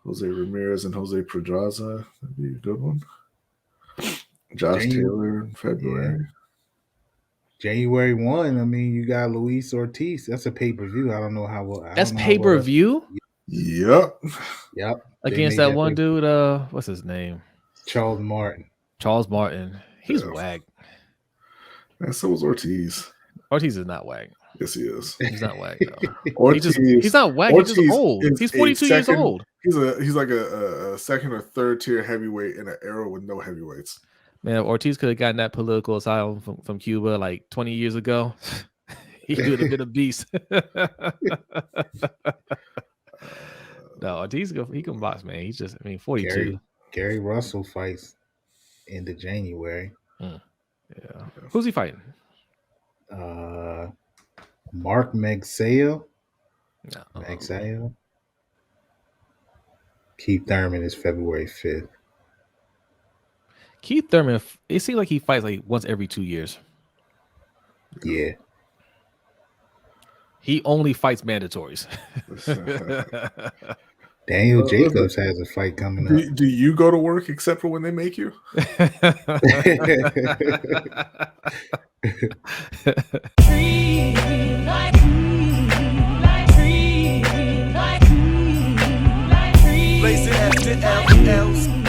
Jose Ramirez and Jose Pedraza. That'd be a good one. Josh Taylor in February. Yeah. January 1, I mean, you got Luis Ortiz. That's a pay-per-view. I don't know how well. That's pay-per-view? Yep. Against that one dude, what's his name? Charles Martin. He's whack. And so was Ortiz. Ortiz is not whack. Yes, he is. He's not whack, though. Ortiz, he's not whack. He's just old. He's 42 years old. He's like a second or third tier heavyweight in an era with no heavyweights. Man, Ortiz could have gotten that political asylum from Cuba like 20 years ago. He could have been a beast. No, Ortiz, he can box, man. He's just, 42. Gary Russell fights end of January. Yeah. Who's he fighting? Mark Magsayo. No. Magsayo. Keith Thurman is February 5th. Keith Thurman, it seems like he fights like once every 2 years. Yeah. He only fights mandatories. Daniel Jacobs has a fight coming up. Do you go to work except for when they make you?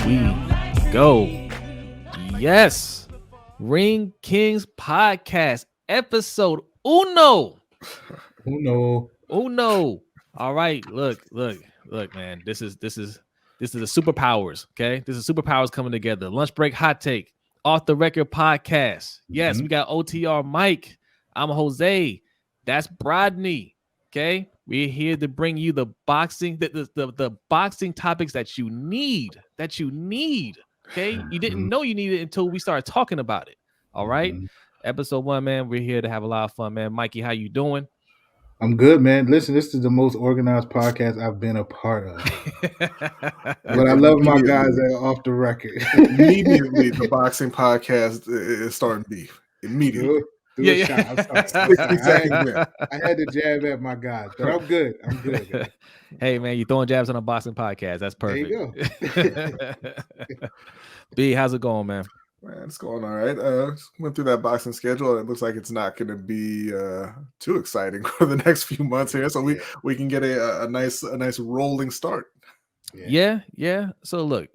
We go. Yes. Ring Kings Podcast, episode uno. Uno. All right. Look, man. This is the superpowers. Okay. This is superpowers coming together. Lunch break hot take. Off the record podcast. Yes, we got OTR Mike. I'm Jose. That's Brodny. Okay. We're here to bring you the boxing, the boxing topics that you need. Okay. You didn't know you needed it until we started talking about it. All right. Episode 1, man. We're here to have a lot of fun, man. Mikey, how you doing? I'm good, man. Listen, this is the most organized podcast I've been a part of. But I love my guys that are off the record. Immediately, the boxing podcast is starting beef. Immediately. I had to jab at my guys, but I'm good. Man. Hey, man, you throwing jabs on a boxing podcast. That's perfect. There you go. B, how's it going, man? Man, it's going all right. Went through that boxing schedule. It looks like it's not going to be too exciting for the next few months here, so we can get a nice rolling start. Yeah. So look.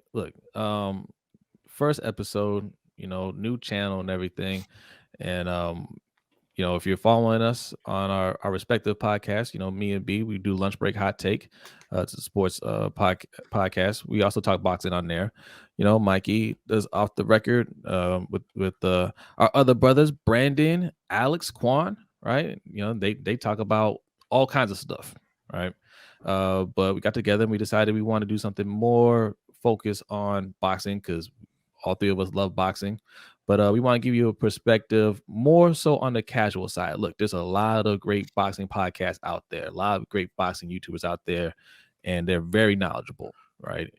First episode, new channel and everything, and if you're following us on our respective podcasts, me and B, we do Lunch Break Hot Take. It's a sports podcast. We also talk boxing on there. Mikey does Off the Record with our other brothers, Brandon, Alex, Quan, right? They talk about all kinds of stuff, right? But we got together and we decided we want to do something more focused on boxing because all three of us love boxing. But we want to give you a perspective more so on the casual side. Look, there's a lot of great boxing podcasts out there, a lot of great boxing YouTubers out there, and they're very knowledgeable, right?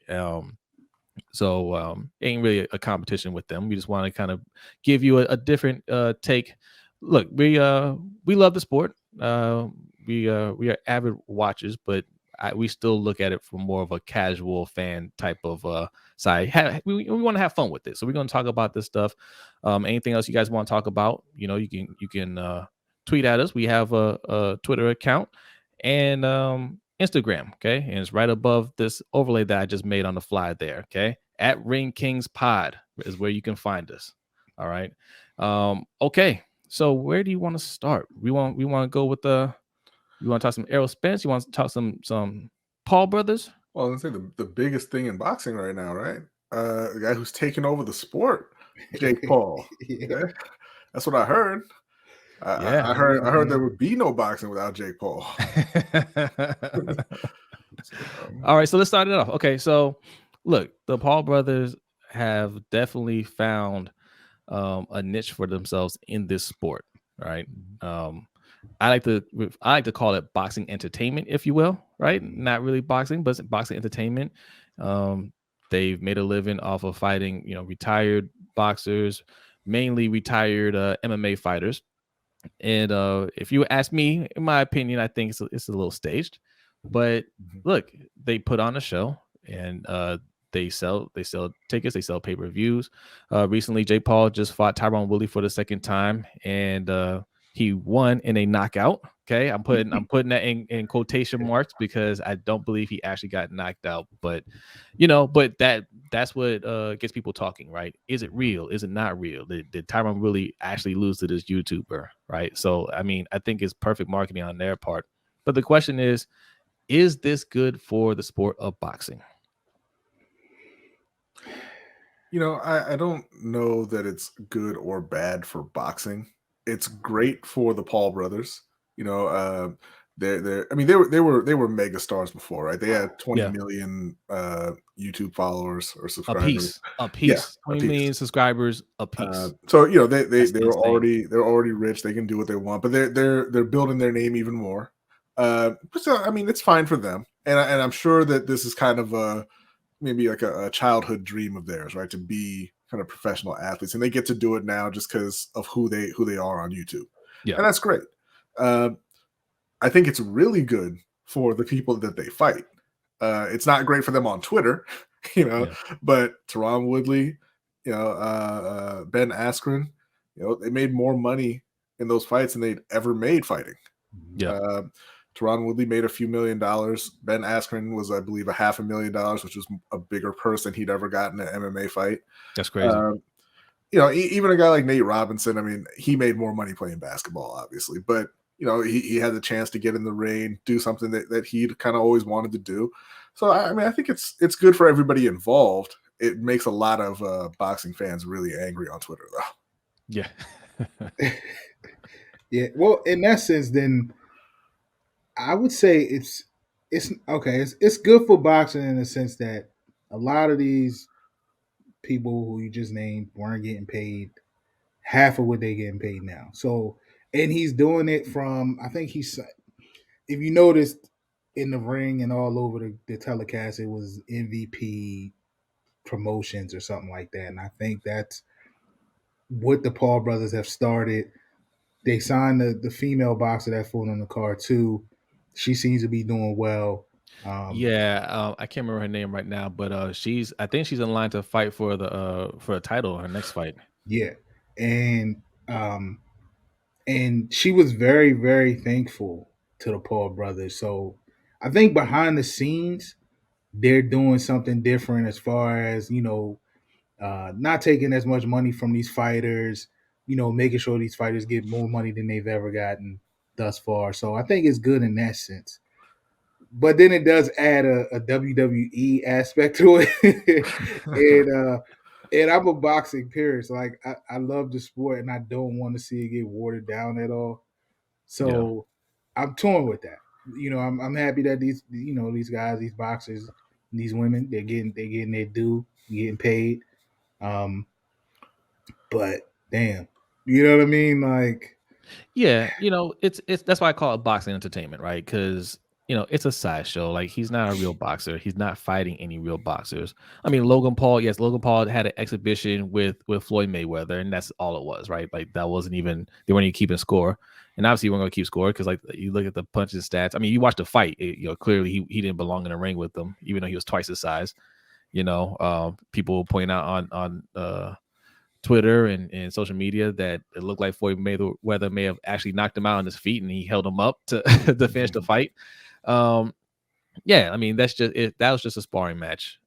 So ain't really a competition with them. We just want to kind of give you a different take. Look, we love the sport. We are avid watchers, but we still look at it from more of a casual fan type of side. We want to have fun with it, so we're going to talk about this stuff. Anything else you guys want to talk about? You can tweet at us. We have a Twitter account and Instagram. Okay, and it's right above this overlay that I just made on the fly there. Okay, at Ring Kings Pod is where you can find us. All right. Okay. So where do you want to start? We want to go with you want to talk some Errol Spence? You want to talk some Paul brothers? Well, I was going to say the biggest thing in boxing right now, right? The guy who's taking over the sport, Jake Paul. Okay? That's what I heard. I heard there would be no boxing without Jake Paul. All right, so let's start it off. Okay, so look, the Paul brothers have definitely found a niche for themselves in this sport, right? I like to call it boxing entertainment, if you will, right? Not really boxing, but boxing entertainment. They've made a living off of fighting, retired boxers, mainly retired MMA fighters. And if you ask me, in my opinion, I think it's a little staged. But look, they put on a show. and they sell tickets, they sell pay-per-views. Recently, Jake Paul just fought Tyron Woodley for the second time, and he won in a knockout. Okay, I'm putting that in quotation marks because I don't believe he actually got knocked out. But that's what gets people talking, right? Is it real? Is it not real? Did Tyron really actually lose to this YouTuber, right? So I mean, I think it's perfect marketing on their part. But the question is this good for the sport of boxing? I don't know that it's good or bad for boxing. It's great for the Paul brothers. They're I mean they were mega stars before, right? They had 20 Yeah, million YouTube followers or a subscribers. piece, a Yeah, piece, a 20 piece. million subscribers, a piece. So they That's they were insane. already rich. They can do what they want, but they're building their name even more. So I mean, it's fine for them, and I'm sure that this is kind of maybe like a childhood dream of theirs, right? To be kind of professional athletes, and they get to do it now just because of who they are on YouTube, Yeah, and that's great. Uh, I think it's really good for the people that they fight. It's not great for them on Twitter, you know, yeah, but Tyron Woodley, Ben Askren, they made more money in those fights than they'd ever made fighting. yeah. Uh, Tyron Woodley made a few $1,000,000. Ben Askren was, I believe, a $500,000, which was a bigger purse than he'd ever gotten in an MMA fight. That's crazy. Um, even a guy like Nate Robinson, I mean, he made more money playing basketball, obviously, but he had the chance to get in the ring, do something that he'd kind of always wanted to do. So I mean, I think it's good for everybody involved. It makes a lot of boxing fans really angry on Twitter, though. Yeah. Yeah. Well, in that sense, then I would say it's okay. It's good for boxing in the sense that a lot of these people who you just named weren't getting paid half of what they're getting paid now. So, and he's doing it from, I think he's, if you noticed in the ring and all over the telecast, it was MVP promotions or something like that. And I think that's what the Paul brothers have started. They signed the female boxer that fought on the card too. She seems to be doing well. Yeah, I can't remember her name right now, but I think she's in line to fight for the title, her next fight. Yeah. And um and she was very, very thankful to the Paul brothers. So I think behind the scenes, they're doing something different as far as, not taking as much money from these fighters, making sure these fighters get more money than they've ever gotten thus far. So I think it's good in that sense. But then it does add a WWE aspect to it. And I'm a boxing purist. Like I love the sport and I don't want to see it get watered down at all. Yeah. So I'm torn with that. I'm happy that these guys, these boxers, these women, they're getting their due, getting paid. Um, but damn, you know what I mean? Like, Yeah, it's that's why I call it boxing entertainment, right? Because it's a sideshow. Like he's not a real boxer. He's not fighting any real boxers. I mean, Logan Paul. Yes, Logan Paul had an exhibition with Floyd Mayweather, and that's all it was, right? Like that wasn't even they weren't even keeping score. And obviously, you weren't going to keep score because, like, you look at the punches stats. I mean, you watch the fight. Clearly he didn't belong in the ring with them, even though he was twice his size. People point out on Twitter and social media that it looked like Floyd Mayweather may have actually knocked him out on his feet and he held him up to to finish the fight. Yeah, I mean that's just it. That was just a sparring match.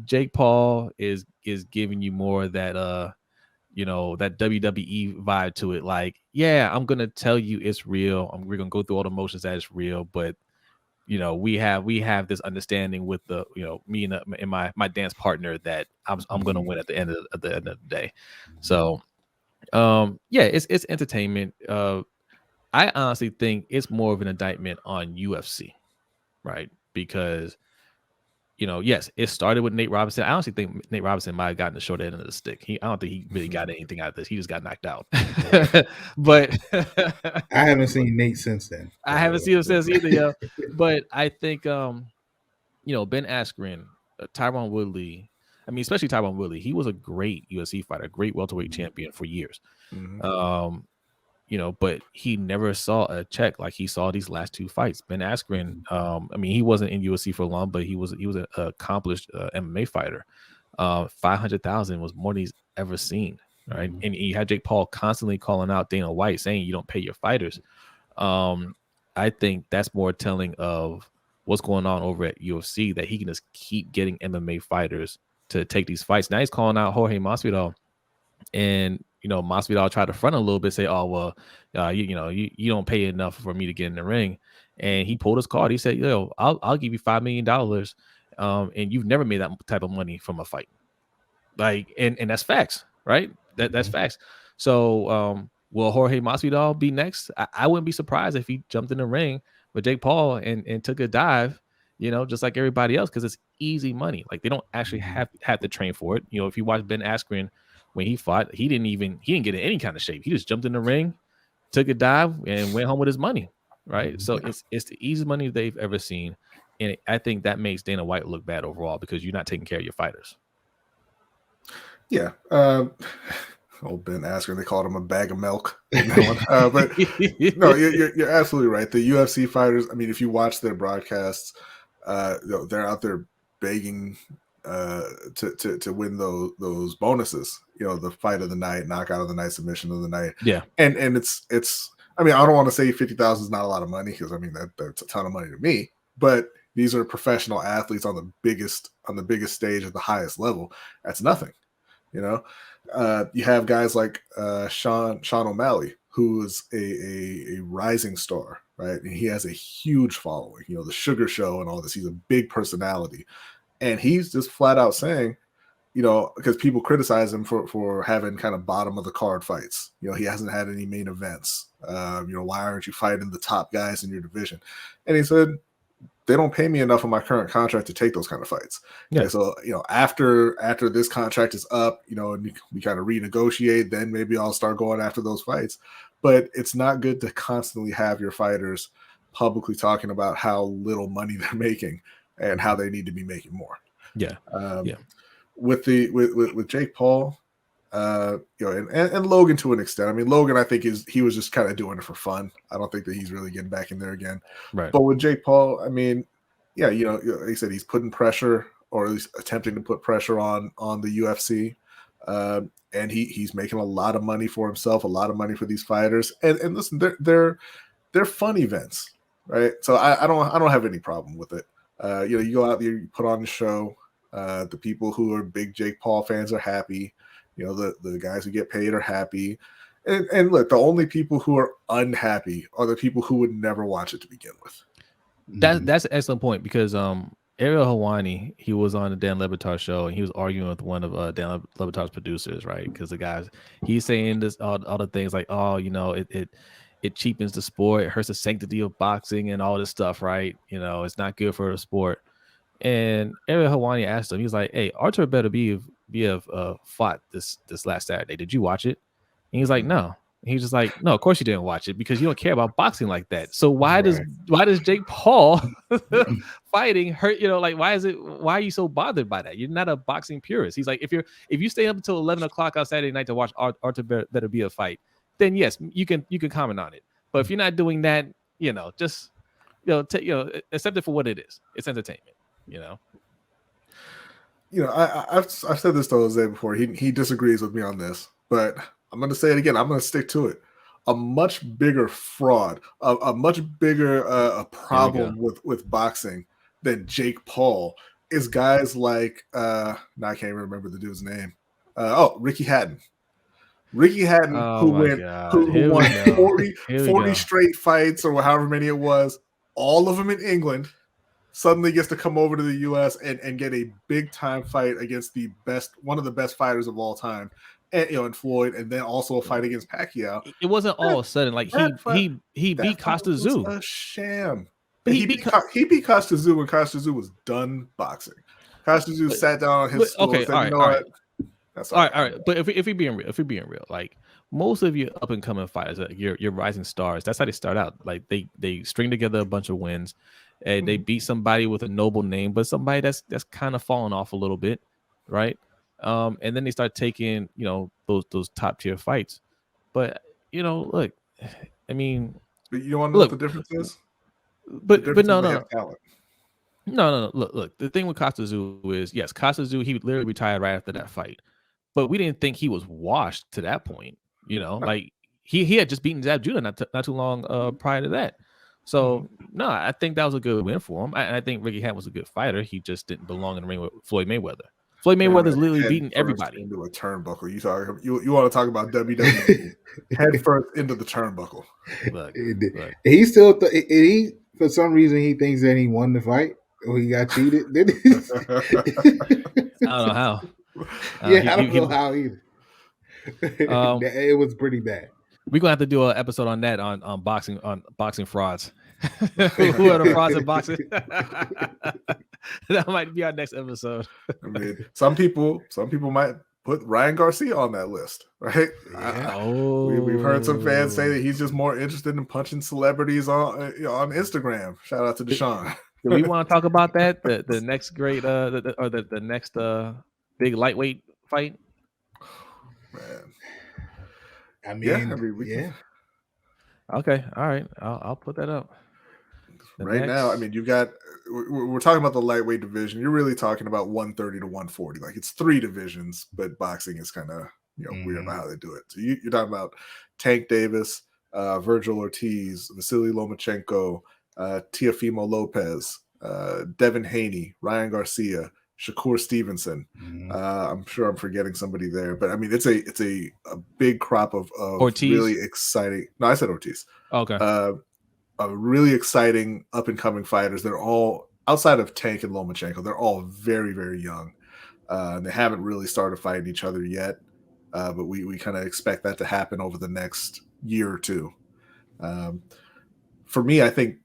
Jake Paul is giving you more of that that WWE vibe to it. Like, yeah, I'm gonna tell you it's real. We're gonna go through all the motions that it's real, but we have this understanding with the me and my dance partner that I'm gonna win at the end of the day. So yeah, it's entertainment. I honestly think it's more of an indictment on UFC, right? Because yes, it started with Nate Robinson. I honestly think Nate Robinson might have gotten the short end of the stick. I don't think he really got anything out of this. He just got knocked out. But I haven't seen Nate since then. I haven't seen him since either, yo. But I think Ben Askren, Tyron Woodley. I mean, especially Tyron Woodley. He was a great UFC fighter, great welterweight champion for years. Mhm. but he never saw a check like he saw these last 2 fights. Ben Askren, I mean, he wasn't in UFC for long, but he was an accomplished MMA fighter. 500,000 was more than he's ever seen, right? And you had Jake Paul constantly calling out Dana White saying you don't pay your fighters. I think that's more telling of what's going on over at UFC, that he can just keep getting MMA fighters to take these fights. Now he's calling out Jorge Masvidal, and Masvidal tried to front a little bit, say, "Oh well, you don't pay enough for me to get in the ring," and he pulled his card. He said, "Yo, I'll give you $5 million, and you've never made that type of money from a fight." Like, and that's facts, right? That's facts. So, will Jorge Masvidal be next? I wouldn't be surprised if he jumped in the ring with Jake Paul and took a dive, just like everybody else, because it's easy money. Like, they don't actually have to train for it. If you watch Ben Askren when he fought, he didn't get in any kind of shape. He just jumped in the ring, took a dive, and went home with his money, right? So it's the easiest money they've ever seen, and I think that makes Dana White look bad overall, because you're not taking care of your fighters. Yeah. Old Ben Askren, they called him a bag of milk in that one. But no, you're absolutely right. The UFC fighters, I mean, if you watch their broadcasts, they're out there begging to win those bonuses. The fight of the night, knockout of the night, submission of the night. Yeah. And it's I mean, I don't want to say 50,000 is not a lot of money, because I mean that's a ton of money to me. But these are professional athletes on the biggest stage at the highest level. That's nothing. You have guys like Sean O'Malley, who is a rising star, right? And he has a huge following, the Sugar Show and all this. He's a big personality. And he's just flat out saying, because people criticize him for having kind of bottom of the card fights. He hasn't had any main events. Why aren't you fighting the top guys in your division? And he said, they don't pay me enough on my current contract to take those kind of fights. Yeah. Okay, so, after this contract is up, and we kind of renegotiate, then maybe I'll start going after those fights. But it's not good to constantly have your fighters publicly talking about how little money they're making and how they need to be making more. Yeah. With Jake Paul, and Logan to an extent. I mean, Logan, I think he was just kind of doing it for fun. I don't think that he's really getting back in there again. Right. But with Jake Paul, I mean, yeah, like I said, he's putting pressure, or at least attempting to put pressure on the UFC, and he's making a lot of money for himself, a lot of money for these fighters. And listen, they're fun events, right? So I don't have any problem with it. You go out there, you put on the show. The people who are big Jake Paul fans are happy. The guys who get paid are happy. And look, the only people who are unhappy are the people who would never watch it to begin with. That's an excellent point, because Ariel Helwani, he was on the Dan Le Batard show, and he was arguing with one of Dan Le Batard's producers, right? Because the guys, he's saying this all the things like, it cheapens the sport, it hurts the sanctity of boxing and all this stuff, right? It's not good for the sport. And Ariel Helwani asked him, he was like, "Hey, Artur Beterbiev fought this last Saturday. Did you watch it?" And he's like, "No." And he's just like, "No, of course you didn't watch it, because you don't care about boxing like that. So why does Jake Paul fighting hurt? Why are you so bothered by that? You're not a boxing purist." He's like, if you stay up until 11 o'clock on Saturday night to watch Artur Beterbiev fight, then yes, you can comment on it. But if you're not doing that, just accept it for what it is. It's entertainment. I've said this to Jose before. He disagrees with me on this, but I'm going to say it again. I'm going to stick to it. A much bigger fraud, a much bigger problem with boxing than Jake Paul is guys like now I can't even remember the dude's name. Ricky Hatton. Ricky Hatton, who won 40 straight fights, or however many it was, all of them in England. Suddenly gets to come over to the U.S. and get a big time fight against one of the best fighters of all time, and Floyd, and then also a fight against Pacquiao. It wasn't all of a sudden like he beat Costa Tszyu. A sham. But he beat Costa Tszyu when Costa Tszyu was done boxing. Costa Tszyu sat down on his stool. Okay, all right. That's all right. But if we're being real, like most of your up and coming fighters, your rising stars, that's how they start out. Like they string together a bunch of wins. And they beat somebody with a noble name, but somebody that's kind of fallen off a little bit, right? And then they start taking, those top tier fights. But look, I mean, But you want to know what the difference is? But no, they have talent. No. Look. The thing with Costa Azul is, yes, Costa Azul, he literally retired right after that fight, but we didn't think he was washed to that point. Like he had just beaten Zab Judah not too long prior to that. So no, I think that was a good win for him. I think Ricky Hatton was a good fighter. He just didn't belong in the ring with Floyd Mayweather. Floyd Mayweather's literally beating everybody into a turnbuckle. You want to talk about WWE? Head first into the turnbuckle. Look. He still he for some reason he thinks that he won the fight or he got cheated. I don't know how. I don't know how either. It was pretty bad. We're gonna have to do an episode on that on boxing frauds. Who are the frauds in boxing? That might be our next episode. I mean, some people might put Ryan Garcia on that list, right? Yeah. We've heard some fans say that he's just more interested in punching celebrities on Instagram. Shout out to Deshaun. Do we want to talk about that? The next great the next big lightweight fight? Man. I mean, yeah. Okay, all right. I'll put that up. Now, I mean, we're talking about the lightweight division. You're really talking about 130 to 140. Like, it's 3 divisions, but boxing is kind of weird about how they do it. So you're talking about Tank Davis, Virgil Ortiz, Vasily Lomachenko, Teofimo Lopez, Devin Haney, Ryan Garcia, Shakur Stevenson. I'm sure I'm forgetting somebody there, but I mean, it's a big crop of Ortiz? Really exciting. No, I said Ortiz. Okay. Really exciting up and coming fighters. They're all outside of Tank and Lomachenko. They're all very, very young. They haven't really started fighting each other yet, but we kind of expect that to happen over the next year or two. For me, I think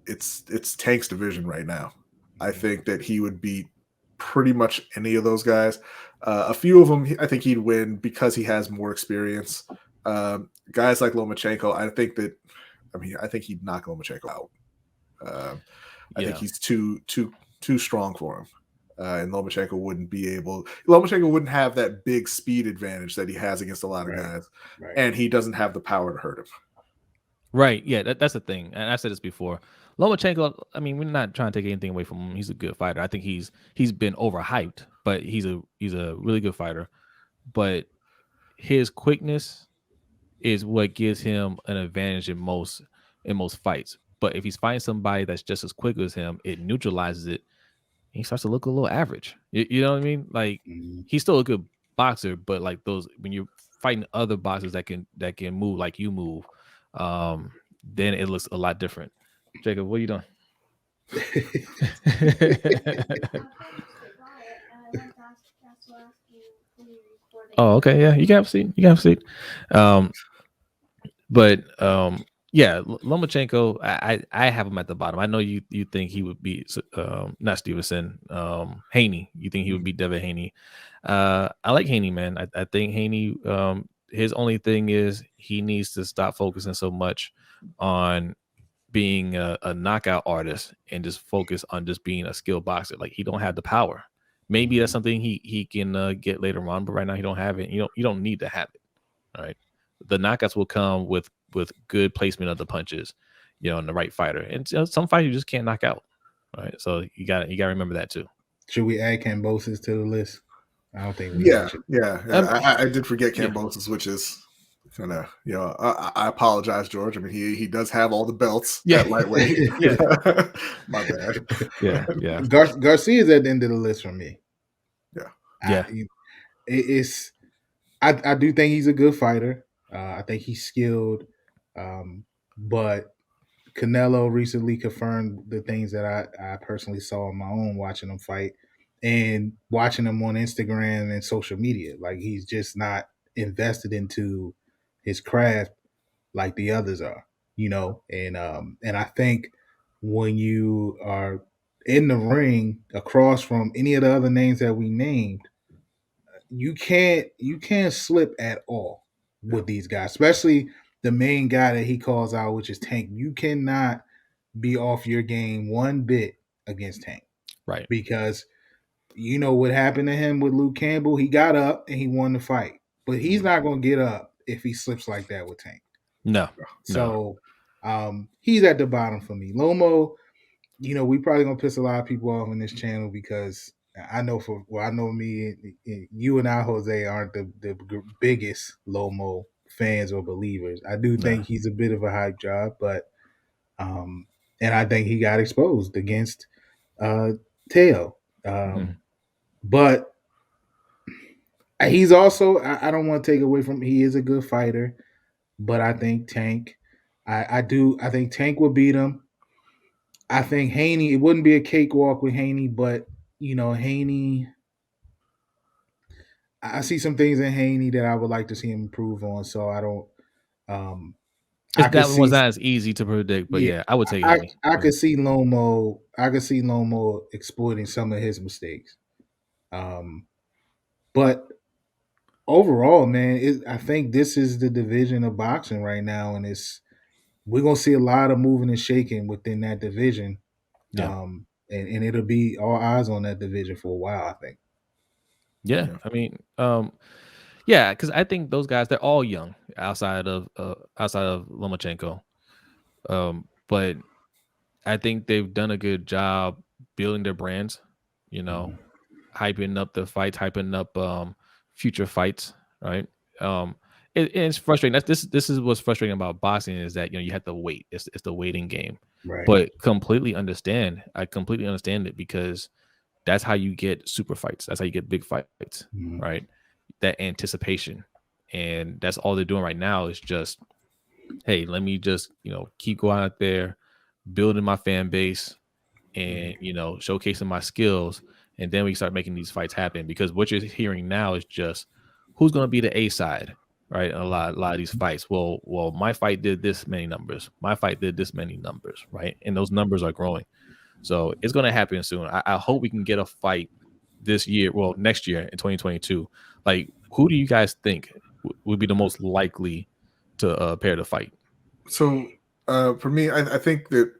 it's Tank's division right now. I think that he would beat pretty much any of those guys. A few of them, I think he'd win because he has more experience. Guys like Lomachenko, I think he'd knock Lomachenko out. I think he's too strong for him. And Lomachenko wouldn't have that big speed advantage that he has against a lot of guys. Right. And he doesn't have the power to hurt him. Right. Yeah, that's the thing. And I said this before. Lomachenko, I mean, we're not trying to take anything away from him. He's a good fighter. I think he's been overhyped, but he's a really good fighter. But his quickness is what gives him an advantage in most fights. But if he's fighting somebody that's just as quick as him, it neutralizes it. He starts to look a little average. You know what I mean? Like he's still a good boxer, but like when you're fighting other boxers that can move like you move, then it looks a lot different. Jacob, what are you doing? Oh, okay, yeah, you can have a seat. Yeah, Lomachenko, I have him at the bottom. I know you think he would beat not Stevenson, Haney. You think he would beat Devin Haney? I like Haney, man. I think Haney. His only thing is he needs to stop focusing so much on being a knockout artist and just focus on just being a skilled boxer. Like he don't have the power. Maybe that's something he can get later on, but right now he don't have it. You don't need to have it. All right, the knockouts will come with good placement of the punches, and the right fighter. And some fighters you just can't knock out. All right, so you got to remember that too. Should we add Kambosos to the list? I don't think we should. I did forget Kambosos, which is kind of I apologize, George. I mean he does have all the belts at lightweight. My bad. Yeah. Garcia's at the end of the list for me. Yeah. I do think he's a good fighter. I think he's skilled, but Canelo recently confirmed the things that I personally saw on my own watching him fight and watching him on Instagram and social media. Like he's just not invested into his craft like the others are, and I think when you are in the ring across from any of the other names that we named, you can't slip at all with these guys, especially the main guy that he calls out, which is Tank. You cannot be off your game one bit against Tank. Right. Because you know what happened to him with Luke Campbell? He got up and he won the fight. But he's not going to get up if he slips like that with Tank. No. So he's at the bottom for me. Lomo, we probably gonna piss a lot of people off on this channel because I know me and you and I, Jose, aren't the biggest Lomo fans or believers. I do think he's a bit of a hype job, but and I think he got exposed against Teo. But he's also, I don't want to take away from, he is a good fighter, but I think Tank, I think Tank will beat him. I think Haney, it wouldn't be a cakewalk with Haney, but Haney, I see some things in Haney that I would like to see him improve on. So I don't, that was not as easy to predict, but yeah, I would take Haney. I could see Lomo exploiting some of his mistakes. But overall, man, I think this is the division of boxing right now, and we're gonna see a lot of moving and shaking within that division. Yeah. And it'll be all eyes on that division for a while, I think. Yeah. I mean, yeah, because I think those guys, they're all young outside of Lomachenko. But I think they've done a good job building their brands, hyping up the fights, hyping up future fights, right? It's frustrating. This is what's frustrating about boxing is that you have to wait. It's the waiting game. Right. But I completely understand it because that's how you get super fights. That's how you get big fights, right? That anticipation. And that's all they're doing right now is just, hey, let me just, keep going out there, building my fan base and, showcasing my skills. And then we start making these fights happen because what you're hearing now is just who's going to be the A side, right? A lot of these fights. Well, my fight did this many numbers. My fight did this many numbers, right? And those numbers are growing. So it's going to happen soon. I hope we can get a fight this year. Well, next year in 2022. Like, who do you guys think would be the most likely to pair the fight? So for me, I think that,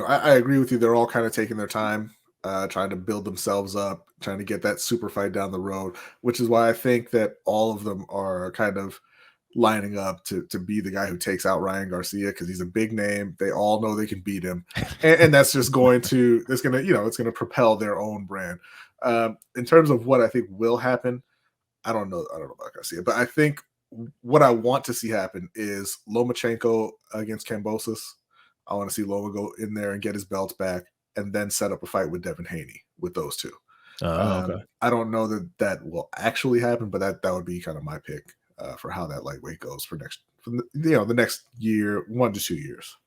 I agree with you. They're all kind of taking their time, trying to build themselves up, trying to get that super fight down the road, which is why I think that all of them are kind of lining up to be the guy who takes out Ryan Garcia because he's a big name. They all know they can beat him. And that's just it's going to propel their own brand. In terms of what I think will happen, I don't know about Garcia, but I think what I want to see happen is Lomachenko against Kambosos. I want to see Loma go in there and get his belts back and then set up a fight with Devin Haney with those two. Okay. I don't know that will actually happen, but that would be kind of my pick for how that lightweight goes for the next year, 1 to 2 years.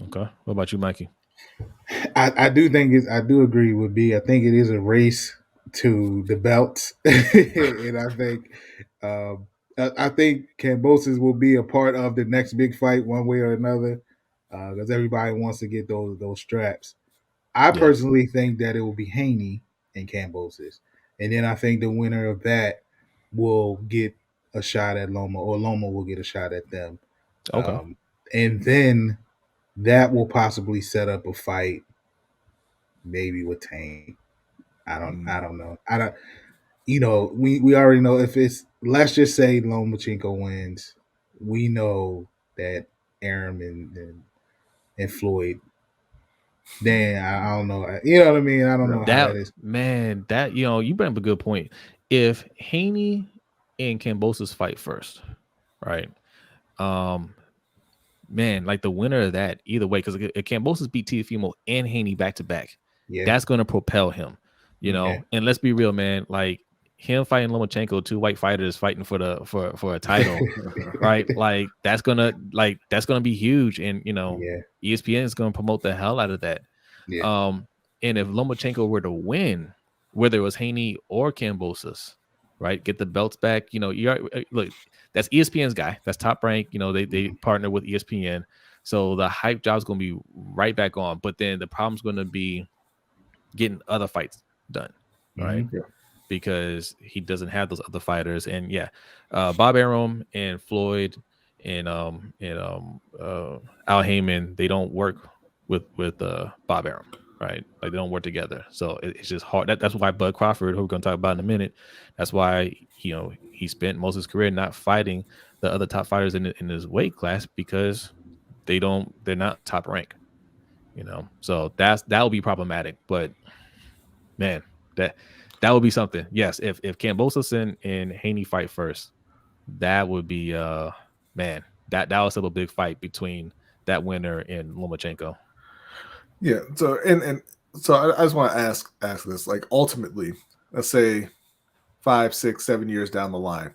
Okay. What about you, Mikey? I do think I do agree with B. I think it is a race to the belts, and I think Kambosos will be a part of the next big fight one way or another because everybody wants to get those straps. I personally think that it will be Haney and Kambosos, and then I think the winner of that will get a shot at Loma, or Loma will get a shot at them. Okay. And then that will possibly set up a fight, maybe with Tank. I don't know. We already know if it's, let's just say Lomachenko wins, we know that Aaron and Floyd. Then I don't know. You know what I mean? I don't know how that is. Man, you bring up a good point. If Haney and Kambosos fight first, right? Man, like the winner of that, either way, because if Kambosos beat Teofimo and Haney back to back, that's going to propel him, And let's be real, man. Like him fighting Lomachenko, two white fighters fighting for a title, right? Like that's gonna be huge, and ESPN is gonna promote the hell out of that. And if Lomachenko were to win, whether it was Haney or Kambosos, right, get the belts back, look, that's ESPN's guy, that's Top Rank. They partner with ESPN, so the hype job is gonna be right back on. But then the problem's gonna be getting other fights done, right? Because he doesn't have those other fighters. And Bob Arum and Floyd and Al Heyman, they don't work with Bob Arum, right? Like they don't work together. So it's just hard. That's why Bud Crawford, who we're going to talk about in a minute, that's why he spent most of his career not fighting the other top fighters in his weight class because they're not top rank. So that would be problematic. But man, that that would be something. Yes, if Kambosos and Haney fight first, that would be man, that was still a big fight between that winner and Lomachenko. Yeah. So and so I just want to ask this. Like ultimately, let's say 5, 6, 7 years down the line,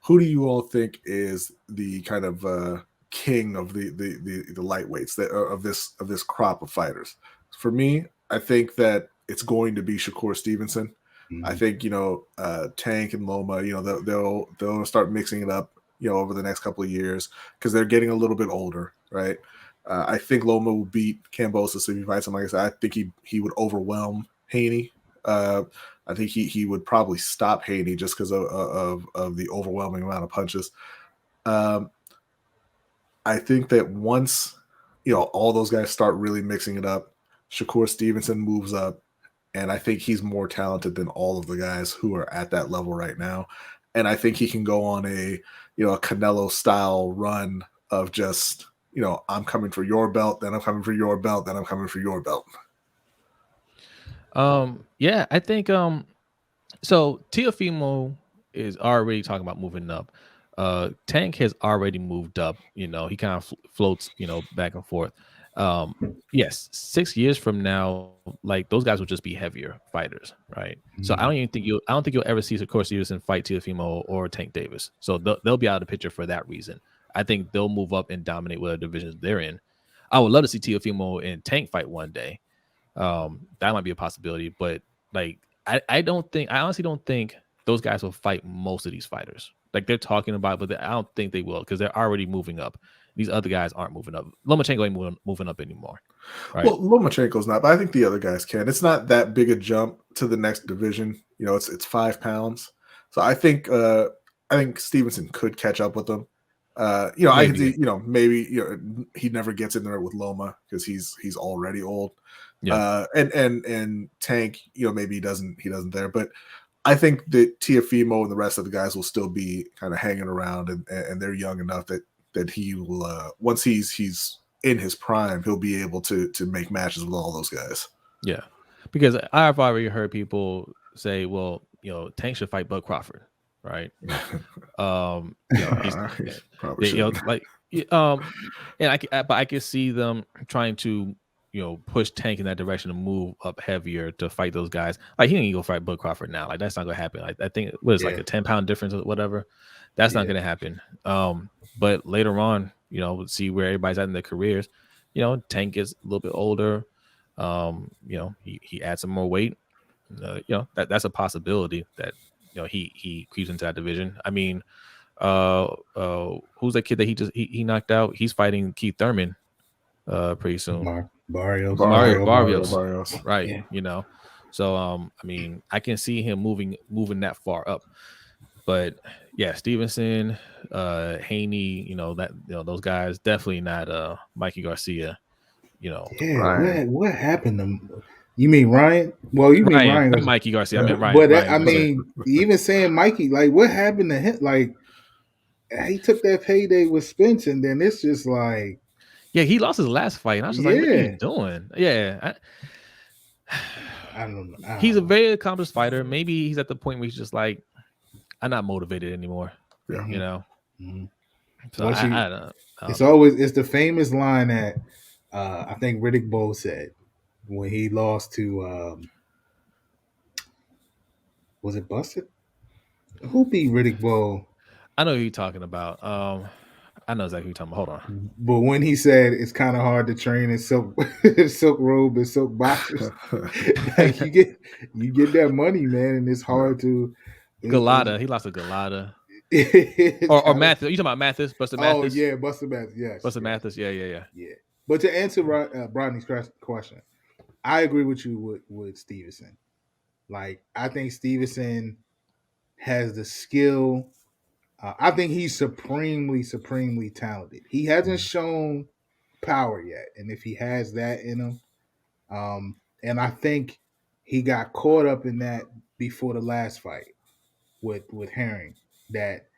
who do you all think is the kind of king of the lightweights of this crop of fighters? For me, I think that it's going to be Shakur Stevenson. I think Tank and Loma, they'll start mixing it up, over the next couple of years because they're getting a little bit older, right? I think Loma will beat Kambosos if he fights him. Like I said, I think he would overwhelm Haney. I think he would probably stop Haney just because of the overwhelming amount of punches. I think that once all those guys start really mixing it up, Shakur Stevenson moves up, and I think he's more talented than all of the guys who are at that level right now. And I think he can go on a Canelo style run of just I'm coming for your belt, then I'm coming for your belt, then I'm coming for your belt. Yeah, I think so Teofimo is already talking about moving up. Tank has already moved up. He kind of floats, back and forth. Yes, 6 years from now, like those guys will just be heavier fighters, right? So I don't think you'll ever see Shakur Stevenson fight Teofimo or Tank Davis. So they'll be out of the picture for that reason. I think they'll move up and dominate whatever divisions they're in. I would love to see Teofimo and Tank fight one day. That might be a possibility, but like I honestly don't think those guys will fight most of these fighters. Like they're talking about, but I don't think they will because they're already moving up. These other guys aren't moving up. Lomachenko ain't moving up anymore. Right? Well, Lomachenko's not, but I think the other guys can. It's not that big a jump to the next division. It's 5 pounds. So I think Stevenson could catch up with them. I can see, maybe he never gets in there with Loma because he's already old. Yeah. And Tank, maybe he doesn't there, but I think that Teofimo and the rest of the guys will still be kind of hanging around, and they're young enough that he will once he's in his prime, he'll be able to make matches with all those guys. Yeah, because I've already heard people say, well, Tank should fight Bud Crawford, right? He's probably and but I can see them trying to push Tank in that direction to move up heavier to fight those guys. Like he ain't go fight Bud Crawford now. Like that's not gonna happen. Like I think like a 10-pound difference or whatever. That's not gonna happen. But later on, see where everybody's at in their careers. Tank gets a little bit older. He adds some more weight. That's a possibility that he creeps into that division. I mean, who's that kid that he knocked out? He's fighting Keith Thurman pretty soon. Barrios. Right. Yeah. So I mean, I can see him moving that far up. But yeah, Stevenson, Haney, those guys, definitely not Mikey Garcia. What happened to you? Mean Ryan? Well, you mean Ryan? Mikey Garcia. I meant Ryan. But Ryan, I mean, even saying Mikey, like, what happened to him? Like, he took that payday with Spence, and then it's just like, yeah, he lost his last fight, and I was just like, what are you doing? Yeah, I don't know. He's a very accomplished fighter. Maybe he's at the point where he's just like, I'm not motivated anymore. Yeah. So I don't know. It's the famous line that I think Riddick Bowe said when he lost to was it Busted? Who beat Riddick Bowe? I know who you're talking about. I know exactly who you're talking about. Hold on. But when he said it's kind of hard to train in silk robe and silk boxers, like you get that money, man, and it's hard to. Galata, he lost to Galata. or Mathis. You talking about Mathis? Buster Mathis? Oh yeah, Buster Mathis. Yes, Buster Mathis. Yeah. But to answer Brodny's question, I agree with you with Stevenson. Like I think Stevenson has the skill. I think he's supremely talented. He hasn't shown power yet, and if he has that in him, and I think he got caught up in that before the last fight with Herring. That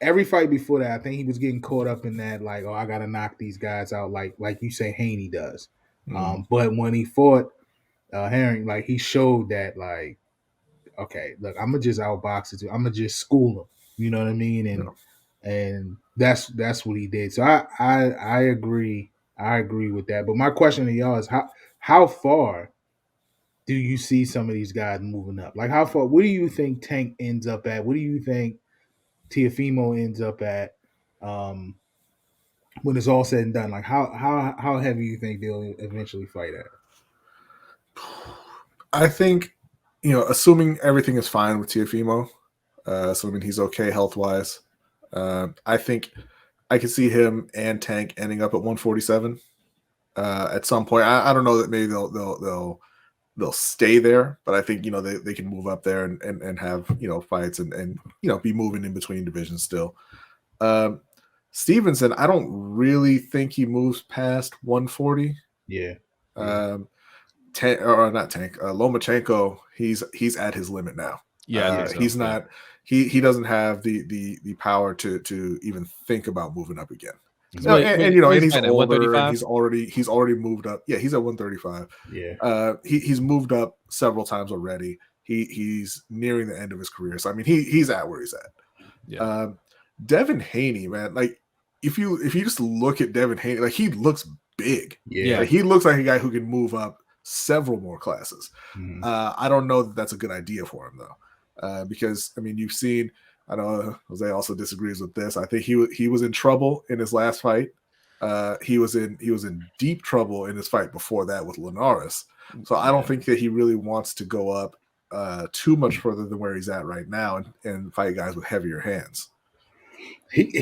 every fight before that, I think he was getting caught up in that, like, oh, I gotta knock these guys out, like you say, Haney does. But when he fought Herring, like he showed that, like, okay, look, I'm gonna just outbox it. I'm gonna just school him. You know what I mean? And that's what he did. So I agree. I agree with that. But my question to y'all is how far do you see some of these guys moving up? Like how far? What do you think Tank ends up at? What do you think Teofimo ends up at? When it's all said and done, like how heavy you think they'll eventually fight at? I think, assuming everything is fine with Teofimo, assuming he's okay health wise, I think I can see him and Tank ending up at 147 at some point. I don't know that maybe they'll stay there, but I think they can move up there and have fights and be moving in between divisions still. Stevenson, I don't really think he moves past 140. Yeah. Not Tank. Lomachenko, he's at his limit now. Yeah, he's not. He doesn't have the power to even think about moving up again. So, and he's older. And he's already moved up. Yeah, he's at 135. Yeah. He's moved up several times already. He's nearing the end of his career. So I mean, he's at where he's at. Yeah. Devin Haney, man, like if you just look at Devin Haney, like he looks big. Yeah. Like, he looks like a guy who can move up several more classes. I don't know that that's a good idea for him though, because I mean you've seen. I know Jose also disagrees with this. I think he was in trouble in his last fight. He was in deep trouble in his fight before that with Linares. So I don't think that he really wants to go up too much further than where he's at right now and fight guys with heavier hands.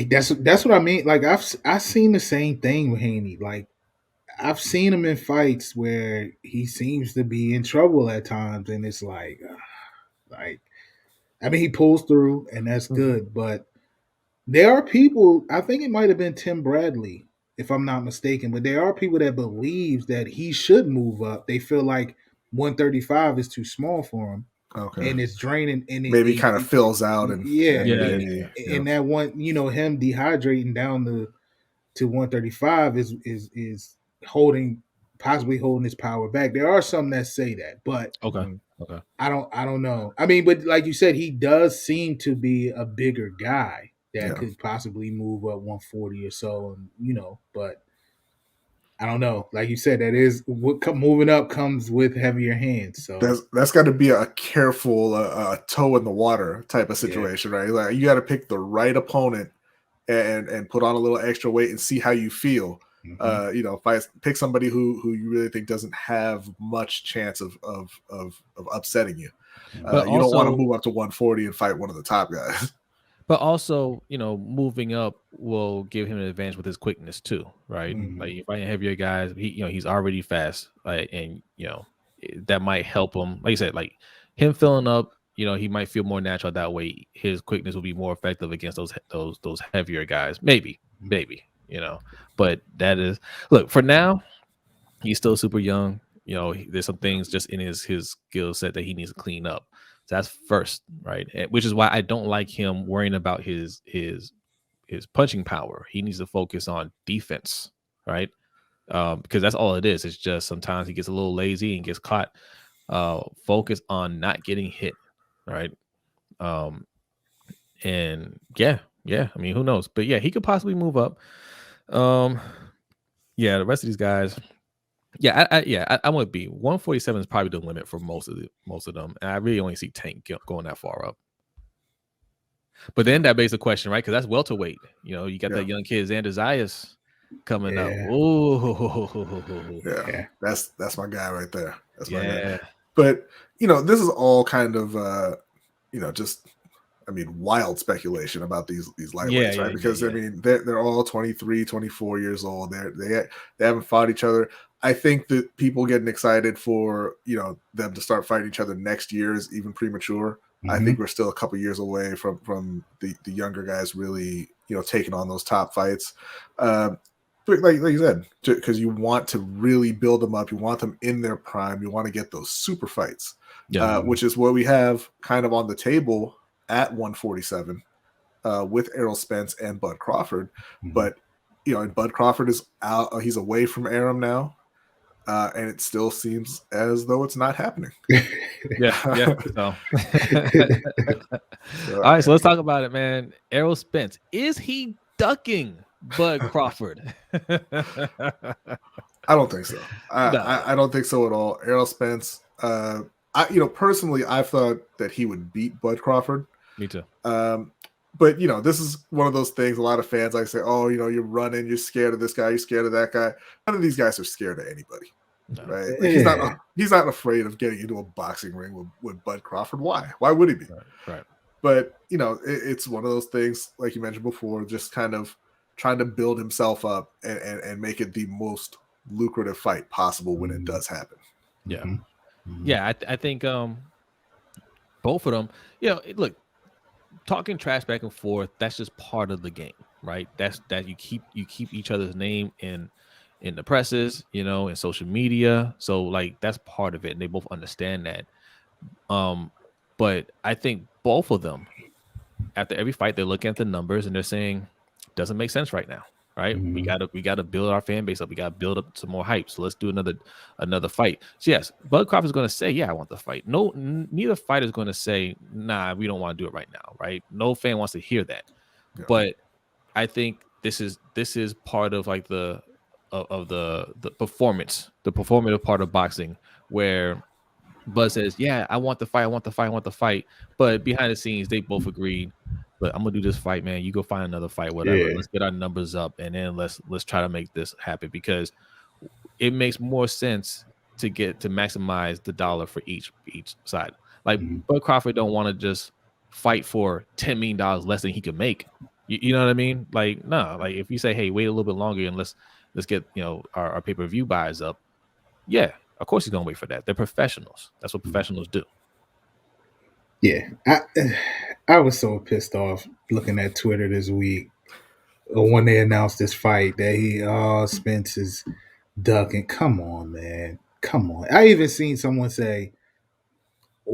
That's what I mean. Like I've seen the same thing with Haney. Like I've seen him in fights where he seems to be in trouble at times, and it's like I mean, he pulls through, and that's good. But there are people. I think it might have been Tim Bradley, if I'm not mistaken. But there are people that believes that he should move up. They feel like 135 is too small for him. Okay. And it's draining, and maybe kind of fills out, and and that one, him dehydrating down to 135 is possibly holding his power back. There are some that say that, but okay, I don't know. I mean, but like you said, he does seem to be a bigger guy that could possibly move up 140 or so, and but I don't know. Like you said, that is what moving up comes with heavier hands. So that's got to be a careful toe in the water type of situation, right? Like you got to pick the right opponent and put on a little extra weight and see how you feel. Pick somebody who you really think doesn't have much chance of upsetting you. But you don't want to move up to 140 and fight one of the top guys. But also, moving up will give him an advantage with his quickness too, right? Like if I heavier guys, he's already fast, right? And that might help him. Like you said, like him filling up, he might feel more natural that way. His quickness will be more effective against those heavier guys. Maybe. But that is for now. He's still super young. There's some things just in his skill set that he needs to clean up. So that's first, right? Which is why I don't like him worrying about his punching power. He needs to focus on defense, right? Because that's all it is. It's just sometimes he gets a little lazy and gets caught. Focus on not getting hit, right? And yeah. I mean, who knows? But yeah, he could possibly move up. The rest of these guys. I want to be 147 is probably the limit for most of them, and I really only see Tank going that far up. But then that begs the question, right? Because that's welterweight. You got that young kid Xander Zayas coming up. Oh, that's my guy right there. That's my guy. But this is all kind of wild speculation about these lightweights, right? Because I mean, they're all 23, 24 years old. They haven't fought each other. I think that people getting excited for them to start fighting each other next year is even premature. I think we're still a couple years away from the younger guys really taking on those top fights. But like you said, because you want to really build them up, you want them in their prime, you want to get those super fights, which is what we have kind of on the table at 147. with Errol Spence and Bud Crawford. Mhm. But and Bud Crawford is out; he's away from Arum now, and it still seems as though it's not happening. Yeah. So. All right, so let's talk about it, man. Errol Spence, is he ducking Bud Crawford? I don't think so. I don't think so at all. Errol Spence, personally, I thought that he would beat Bud Crawford. Me too. But this is one of those things. A lot of fans like say, "Oh, you're running, you're scared of this guy, you're scared of that guy." None of these guys are scared of anybody, right? Like, he's not afraid of getting into a boxing ring with Bud Crawford. Why? Why would he be? Right. But it's one of those things, like you mentioned before, just kind of trying to build himself up and make it the most lucrative fight possible when it does happen. Yeah. Yeah, I think both of them, look, talking trash back and forth, that's just part of the game, right? That you keep each other's name in the presses, in social media. So like that's part of it, and they both understand that. But I think both of them, after every fight, they're looking at the numbers and they're saying, doesn't make sense right now, right? We gotta build our fan base up. We gotta build up some more hype. So let's do another fight. So yes, Bud Crawford is gonna say, yeah, I want the fight. No, neither fighter is gonna say, nah, we don't want to do it right now, right? No fan wants to hear that. Yeah. But I think this is part of like the performance, the performative part of boxing, where Bud says, yeah, I want the fight. But behind the scenes, they both agreed, but I'm gonna do this fight, man. You go find another fight, whatever. Yeah. Let's get our numbers up, and then let's try to make this happen, because it makes more sense to maximize the dollar for each side. Like Bud Crawford don't want to just fight for $10 million less than he can make. You know what I mean? Like, no, like if you say, hey, wait a little bit longer and let's get our pay-per-view buys up. Yeah, of course he's gonna wait for that. They're professionals. That's what professionals do. Yeah, I was so pissed off looking at Twitter this week when they announced this fight that Spence is ducking. Come on, man. Come on. I even seen someone say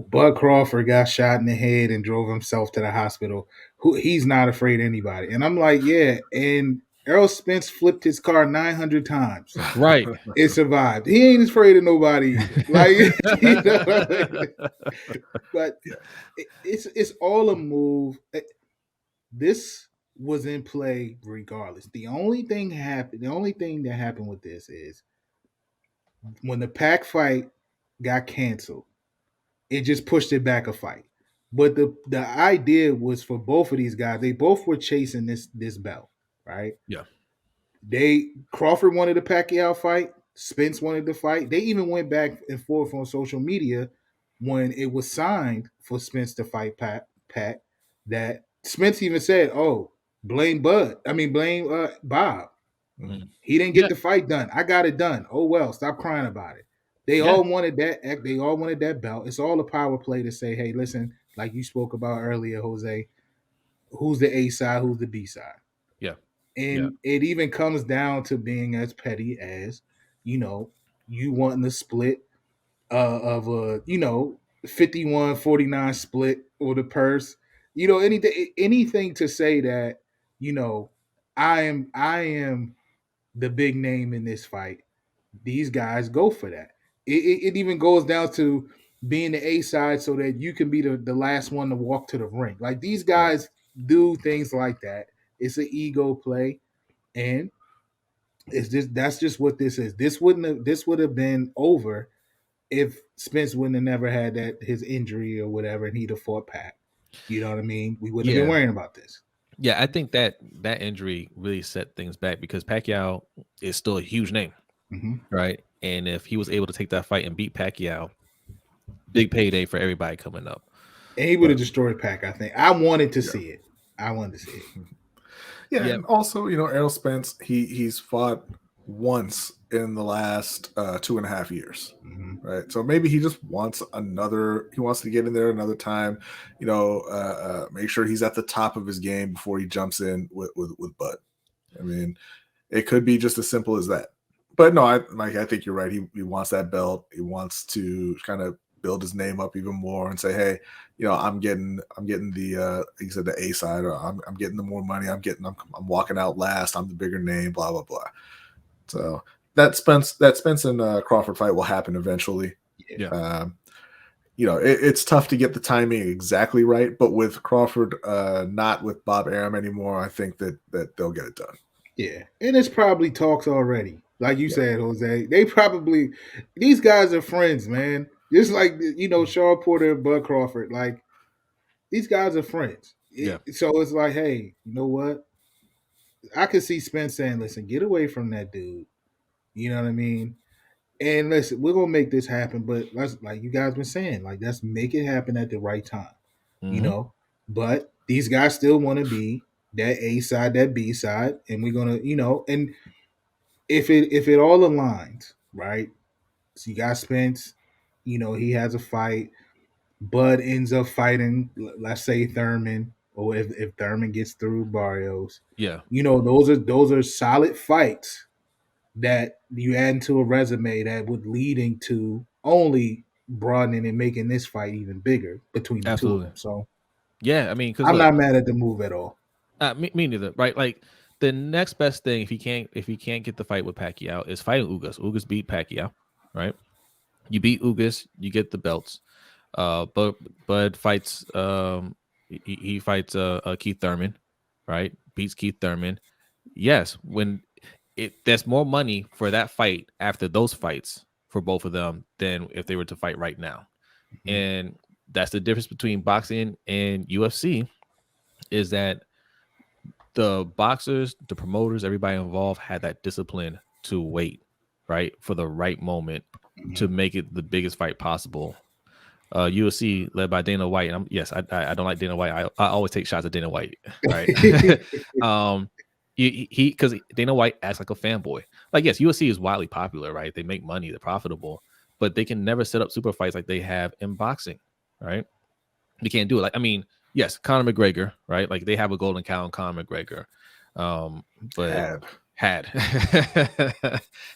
Bud Crawford got shot in the head and drove himself to the hospital. He's not afraid of anybody. And I'm like, yeah. And Errol Spence flipped his car 900 times. Right. It survived. He ain't afraid of nobody either. Like, but it's all a move. This was in play regardless. The only thing that happened with this is when the Pac fight got canceled, it just pushed it back a fight. But the idea was for both of these guys, they both were chasing this belt, right? Yeah. Crawford wanted a Pacquiao fight, Spence wanted to fight. They even went back and forth on social media when it was signed for Spence to fight Pac, that Spence even said, "Oh, blame Bob. Mm-hmm. He didn't get the fight done. I got it done. Oh well, stop crying about it." They all wanted that. They all wanted that belt. It's all a power play to say, "Hey, listen, like you spoke about earlier, Jose, who's the A side, who's the B side?" Yeah. And it even comes down to being as petty as, you wanting the split of a 51-49 split or the purse. Anything to say that, I am the big name in this fight. These guys go for that. It even goes down to being the A side so that you can be the last one to walk to the ring. Like, these guys do things like that. It's an ego play, and that's just what this is. This would have been over if Spence wouldn't have never had his injury or whatever, and he'd have fought Pac. You know what I mean? We wouldn't have been worrying about this. Yeah, I think that injury really set things back, because Pacquiao is still a huge name, right? And if he was able to take that fight and beat Pacquiao, big payday for everybody coming up. And he would have destroyed Pac, I think. I wanted to see it. Yeah, and also, Errol Spence, he's fought once in the last 2.5 years, right? So maybe he just wants he wants to get in there another time, make sure he's at the top of his game before he jumps in with Bud. I mean, it could be just as simple as that. But no, I think you're right. He wants that belt. He wants to kind of build his name up even more and say, hey, I'm getting the he said the A side, or I'm getting the more money. I'm walking out last. I'm the bigger name. Blah blah blah. So that Spence and Crawford fight will happen eventually. Yeah. It's tough to get the timing exactly right, but with Crawford not with Bob Arum anymore, I think that they'll get it done. Yeah, and it's probably talks already. Like you said, Jose, these guys are friends, man. Just like Shaw Porter and Bud Crawford, like these guys are friends. So it's like, hey, you know what? I could see Spence saying, "Listen, get away from that dude." You know what I mean? And listen, we're gonna make this happen, but let's, like you guys been saying, like let's make it happen at the right time. Mm-hmm. But these guys still want to be that A side, that B side, and we're gonna, and if it all aligns, right? So you got Spence, he has a fight. Bud ends up fighting, let's say Thurman, or if Thurman gets through Barrios. Yeah. Those are solid fights that you add into a resume that would leading to only broadening and making this fight even bigger between the two of them. So yeah, I mean, because I'm not mad at the move at all. Me neither, right? Like the next best thing, if he can't get the fight with Pacquiao, is fighting Ugas. Ugas beat Pacquiao, right? You beat Ugas, you get the belts. But Bud fights he fights Keith Thurman, right? Beats Keith Thurman. Yes, when there's more money for that fight after those fights for both of them than if they were to fight right now. Mm-hmm. And that's the difference between boxing and UFC, is that the boxers, the promoters, everybody involved had that discipline to wait, right, for the right moment to make it the biggest fight possible. UFC led by Dana White. And I don't like Dana White. I always take shots at Dana White, right? Because Dana White acts like a fanboy. Like, yes, UFC is widely popular, right? They make money, they're profitable, but they can never set up super fights like they have in boxing, right? They can't do it. Like, I mean, yes, Conor McGregor, right? Like they have a golden cow on Conor McGregor, but had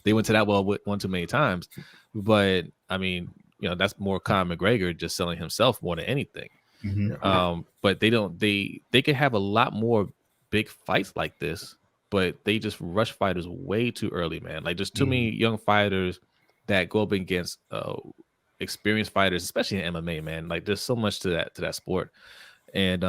they went to that well one too many times. But I mean, that's more Conor McGregor just selling himself more than anything. Mm-hmm. But they could have a lot more big fights like this, but they just rush fighters way too early, man. Like there's too many young fighters that go up against experienced fighters, especially in MMA, man. Like there's so much to that sport. And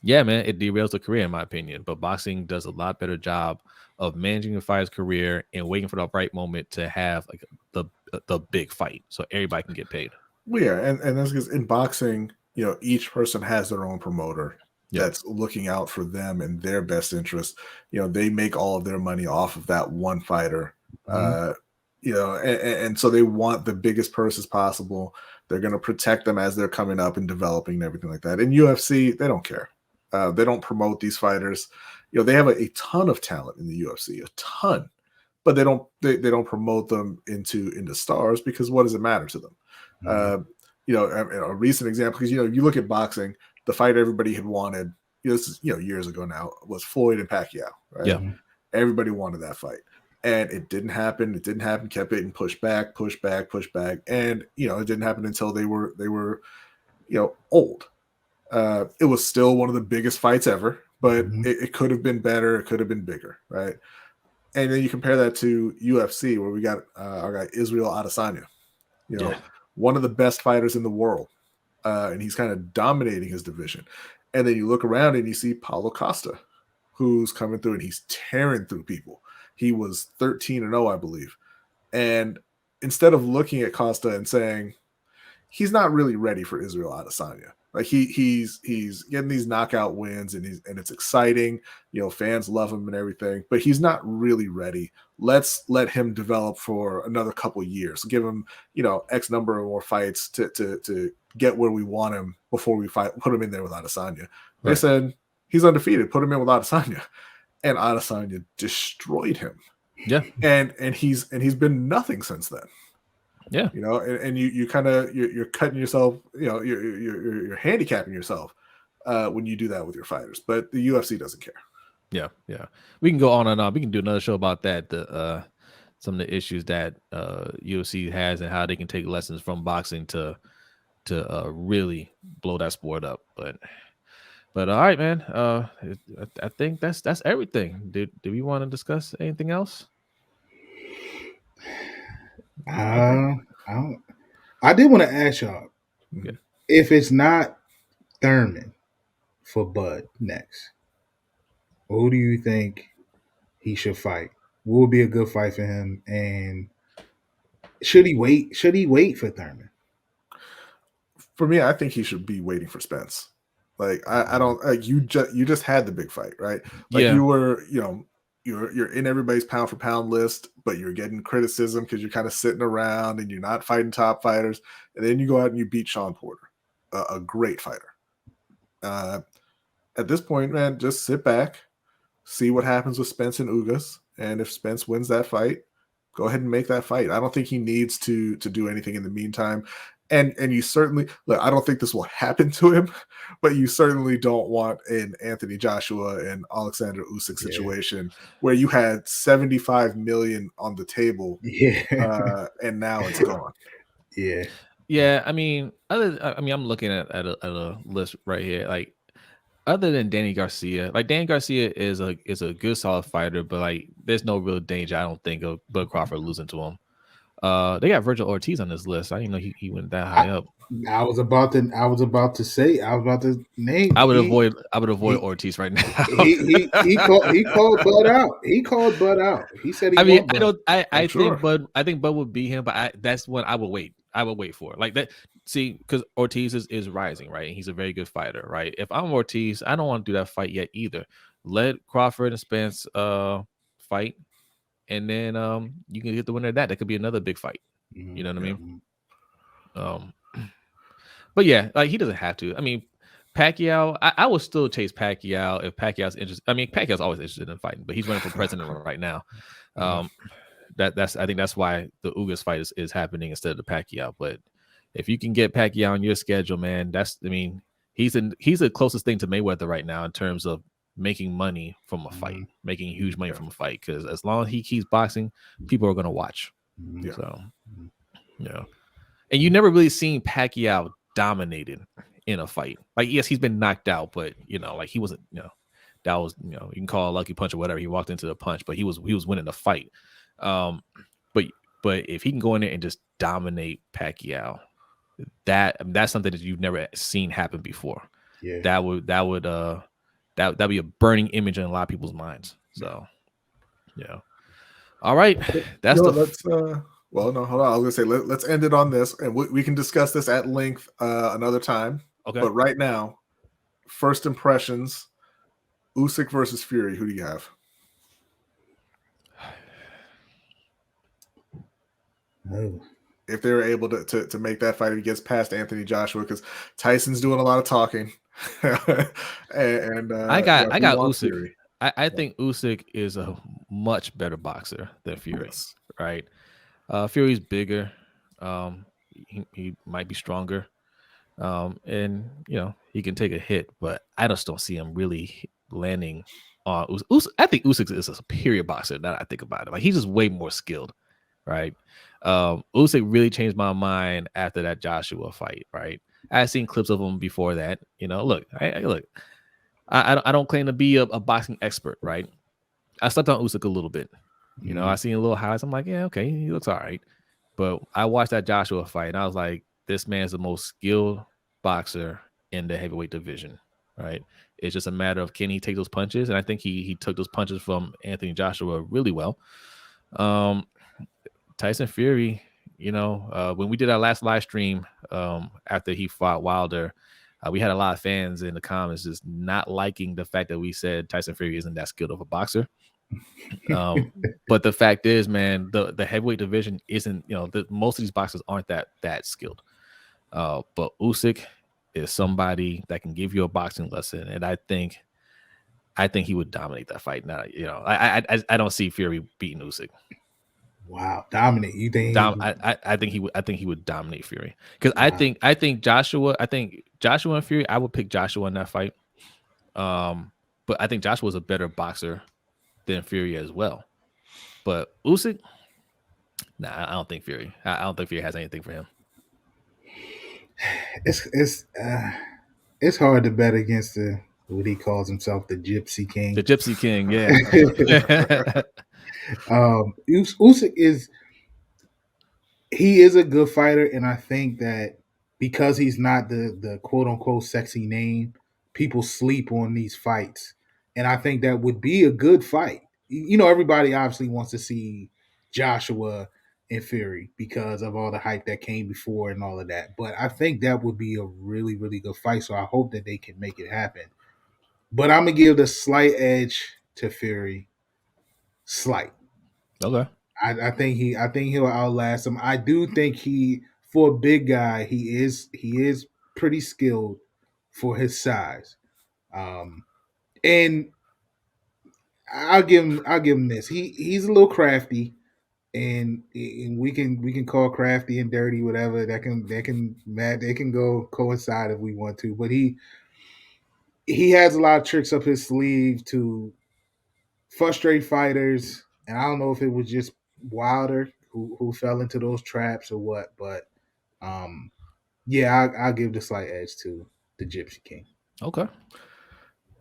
yeah, man, it derails the career in my opinion. But boxing does a lot better job of managing a fighter's career and waiting for the right moment to have like the big fight, so everybody can get paid. Well, yeah, and that's because in boxing, each person has their own promoter that's looking out for them and their best interest. They make all of their money off of that one fighter. And so they want the biggest purses possible. They're going to protect them as they're coming up and developing and everything like that. In UFC, they don't care. They don't promote these fighters. They have a ton of talent in the UFC, a ton, but they don't promote them into stars, because what does it matter to them? A recent example, because you look at boxing, the fight everybody had wanted, this is years ago now, was Floyd and Pacquiao, right? Yeah, everybody wanted that fight. And it didn't happen. Kept getting pushed back. And, it didn't happen until they were old. It was still one of the biggest fights ever, but it could have been better. It could have been bigger, right? And then you compare that to UFC, where we got our guy Israel Adesanya, one of the best fighters in the world. And he's kind of dominating his division. And then you look around and you see Paulo Costa, who's coming through and he's tearing through people. He was 13-0, I believe. And instead of looking at Costa and saying, he's not really ready for Israel Adesanya. Like he's getting these knockout wins and it's exciting. Fans love him and everything, but he's not really ready. Let's let him develop for another couple of years. Give him, X number of more fights to get where we want him before we put him in there with Adesanya. Right. They said he's undefeated. Put him in with Adesanya. And Adesanya destroyed him. Yeah. And he's been nothing since then. Yeah. And you kind of you're cutting yourself, you're handicapping yourself when you do that with your fighters. But the UFC doesn't care. Yeah. We can go on and on. We can do another show about that. some of the issues that UFC has and how they can take lessons from boxing to really blow that sport up. But all right, man. I think that's everything. Did we want to discuss anything else? I did want to ask y'all if it's not Thurman for Bud next, who do you think he should fight? What would be a good fight for him? And should he wait? Should he wait for Thurman? For me, I think he should be waiting for Spence. Like I don't like you just had the big fight, right? Like you were, you're in everybody's pound for pound list, but you're getting criticism because you're kind of sitting around and you're not fighting top fighters. And then you go out and you beat Sean Porter, a great fighter. At this point, man, just sit back, see what happens with Spence and Ugas, and if Spence wins that fight, go ahead and make that fight. I don't think he needs to do anything in the meantime. And you certainly look, I don't think this will happen to him, but you certainly don't want an Anthony Joshua and Alexander Usyk situation where you had 75 million on the table, and now it's gone. Yeah. I mean, I'm looking at a list right here. Like, other than Danny Garcia, like Danny Garcia is a good solid fighter, but like there's no real danger, I don't think, of Bud Crawford losing to him. They got Virgil Ortiz on this list. I didn't know he went that high up. I was about to name. I would avoid Ortiz right now. he called Bud out. He called Bud out. He said he. I think Bud would beat him, but that's what I would wait. I would wait for like that. See, because Ortiz is rising, right? And he's a very good fighter, right? If I'm Ortiz, I don't want to do that fight yet either. Let Crawford and Spence fight, and then you can get the winner of that. That could be another big fight. You know what I mean? But yeah, like he doesn't have to. I mean, Pacquiao, I would still chase Pacquiao if Pacquiao's interested. I mean, Pacquiao's always interested in fighting, but he's running for president right now. I think that's why the Ugas fight is happening instead of the Pacquiao. But if you can get Pacquiao on your schedule, man, he's the closest thing to Mayweather right now in terms of making money from a fight, making huge money from a fight. Because as long as he keeps boxing, people are going to watch. So, and you never really seen Pacquiao dominated in a fight. Like, yes, he's been knocked out, but like he wasn't. That was you can call a lucky punch or whatever. He walked into the punch, but he was winning the fight. But if he can go in there and just dominate Pacquiao, that's something that you've never seen happen before. That would be a burning image in a lot of people's minds. So all right, well, no, hold on. I was gonna say let's end it on this, and we can discuss this at length another time. Okay, but right now, first impressions: Usyk versus Fury. Who do you have? If they're able to make that fight, if he gets past Anthony Joshua, because Tyson's doing a lot of talking, and I got Usyk. Fury. I think Usyk is a much better boxer than Fury, right? Fury's bigger. He might be stronger. And he can take a hit, but I just don't see him really landing on Usyk. I think Usyk is a superior boxer now that I think about it. Like, he's just way more skilled, right? Usyk really changed my mind after that Joshua fight, right? I've seen clips of him before that. Look, I don't claim to be a boxing expert, right? I slept on Usyk a little bit. I seen a little highlights. I'm like, yeah, okay, he looks all right. But I watched that Joshua fight, and I was like, this man's the most skilled boxer in the heavyweight division, right? It's just a matter of, can he take those punches? And I think he took those punches from Anthony Joshua really well. Tyson Fury, when we did our last live stream after he fought Wilder, we had a lot of fans in the comments just not liking the fact that we said Tyson Fury isn't that skilled of a boxer. But the fact is, man, the heavyweight division isn't, most of these boxers aren't that skilled. But Usyk is somebody that can give you a boxing lesson, and I think he would dominate that fight. Now, I don't see Fury beating Usyk. Wow, dominate! You think? I think he would dominate Fury, because I think Joshua and Fury. I would pick Joshua in that fight. But I think Joshua is a better boxer than Fury as well. But Usyk, Nah, I don't think Fury. I don't think Fury has anything for him. It's hard to bet against the what he calls himself, the Gypsy King. The Gypsy King, yeah. Usyk is a good fighter, and I think that because he's not the quote unquote sexy name, people sleep on these fights, and I think that would be a good fight. You know, everybody obviously wants to see Joshua and Fury because of all the hype that came before and all of that. But I think that would be a really, really good fight. So I hope that they can make it happen. But I'm gonna give the slight edge to Fury. Slight. Okay. I think he'll outlast him. I do think for a big guy, he is pretty skilled for his size. And I'll give him this. He's a little crafty, and we can call crafty and dirty whatever they can go coincide if we want to. But he has a lot of tricks up his sleeve to frustrate fighters, and I don't know if it was just Wilder who fell into those traps or what, but yeah, I'll give the slight edge to the Gypsy King. Okay.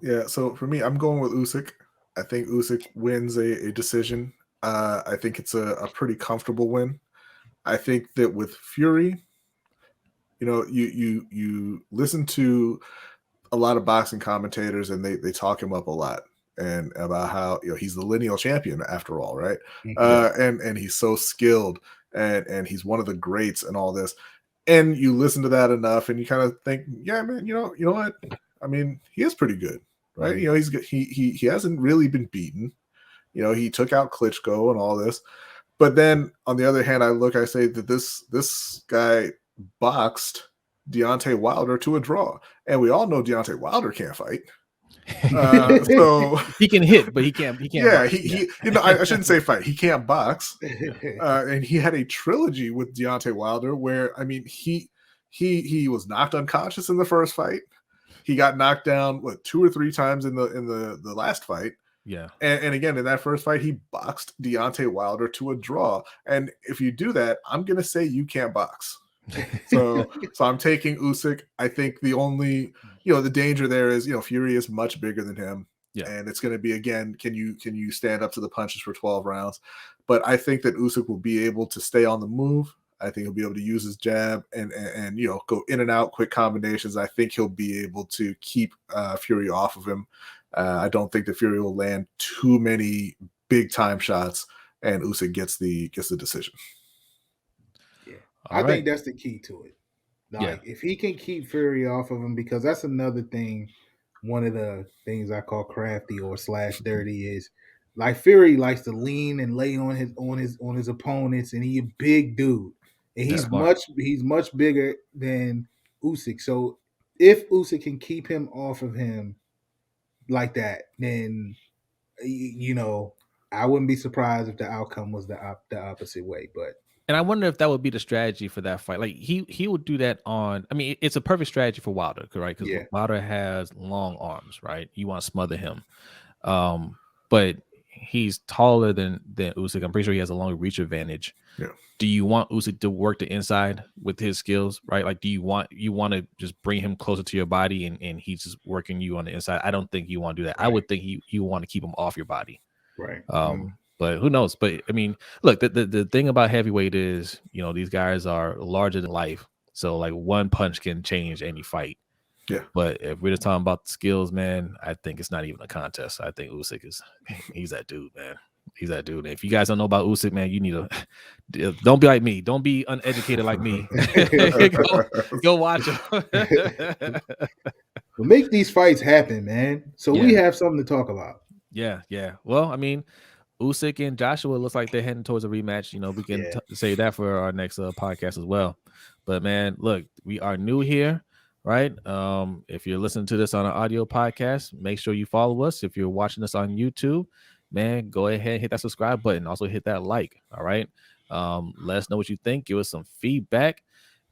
Yeah, so for me, I'm going with Usyk. I think Usyk wins a decision. I think it's a pretty comfortable win. I think that with Fury, you know, you listen to a lot of boxing commentators and they talk him up a lot and about how, you know, he's the lineal champion after all, right? And he's so skilled and he's one of the greats and all this. And you listen to that enough and you kind of think, yeah, man, you know what? I mean, he is pretty good, right? Mm-hmm. You know, he hasn't really been beaten. You know, he took out Klitschko and all this. But then on the other hand, I say that this guy boxed Deontay Wilder to a draw. And we all know Deontay Wilder can't fight. So he can hit, but he can't. Yeah, box. he you know, I shouldn't say fight. He can't box. And he had a trilogy with Deontay Wilder where, I mean, he was knocked unconscious in the first fight. He got knocked down 2 or 3 times in the last fight. Yeah. And again, in that first fight, he boxed Deontay Wilder to a draw. And if you do that, I'm gonna say you can't box. So I'm taking Usyk. I think the only, you know, the danger there is, you know, Fury is much bigger than him. Yeah. And it's going to be, again, can you stand up to the punches for 12 rounds? But I think that Usyk will be able to stay on the move. I think he'll be able to use his jab and you know, go in and out, quick combinations. I think he'll be able to keep Fury off of him. I don't think that Fury will land too many big time shots, and Usyk gets the decision. I think that's the key to it. Like, if he can keep Fury off of him, because that's another thing. One of the things I call crafty or / dirty is like Fury likes to lean and lay on his opponents, and he's a big dude, and he's much bigger than Usyk. So if Usyk can keep him off of him like that, then you know, I wouldn't be surprised if the outcome was the opposite way, but. And I wonder if that would be the strategy for that fight. Like he would do that on. I mean, it's a perfect strategy for Wilder, right? Because Wilder has long arms, right? You want to smother him, but he's taller than Usyk. I'm pretty sure he has a longer reach advantage. Yeah. Do you want Usyk to work the inside with his skills, right? Like, do you want to just bring him closer to your body and he's just working you on the inside? I don't think you want to do that. Right. I would think you want to keep him off your body, right? But who knows? But I mean, look, the thing about heavyweight is, you know, these guys are larger than life. So like one punch can change any fight. Yeah. But if we're just talking about the skills, man, I think it's not even a contest. I think Usyk he's that dude, man. He's that dude. And if you guys don't know about Usyk, man, you need to don't be like me. Don't be uneducated like me. go watch him. We'll make these fights happen, man. So we have something to talk about. Yeah. Well, I mean, Usyk and Joshua looks like they're heading towards a rematch. You know, we can say that for our next podcast as well. But man, look, we are new here, right? If you're listening to this on an audio podcast, make sure you follow us. If you're watching us on YouTube, man, go ahead and hit that subscribe button. Also hit that like. All right. Let us know what you think. Give us some feedback,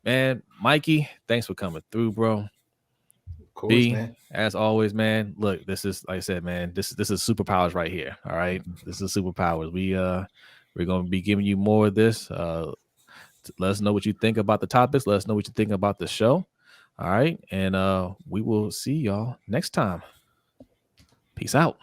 man. Mikey, thanks for coming through, bro. Of course, man. As always, man. Look, this is, like I said, man. This is superpowers right here. All right, this is superpowers. We're going to be giving you more of this. Let us know what you think about the topics. Let us know what you think about the show. All right. And we will see y'all next time. Peace out.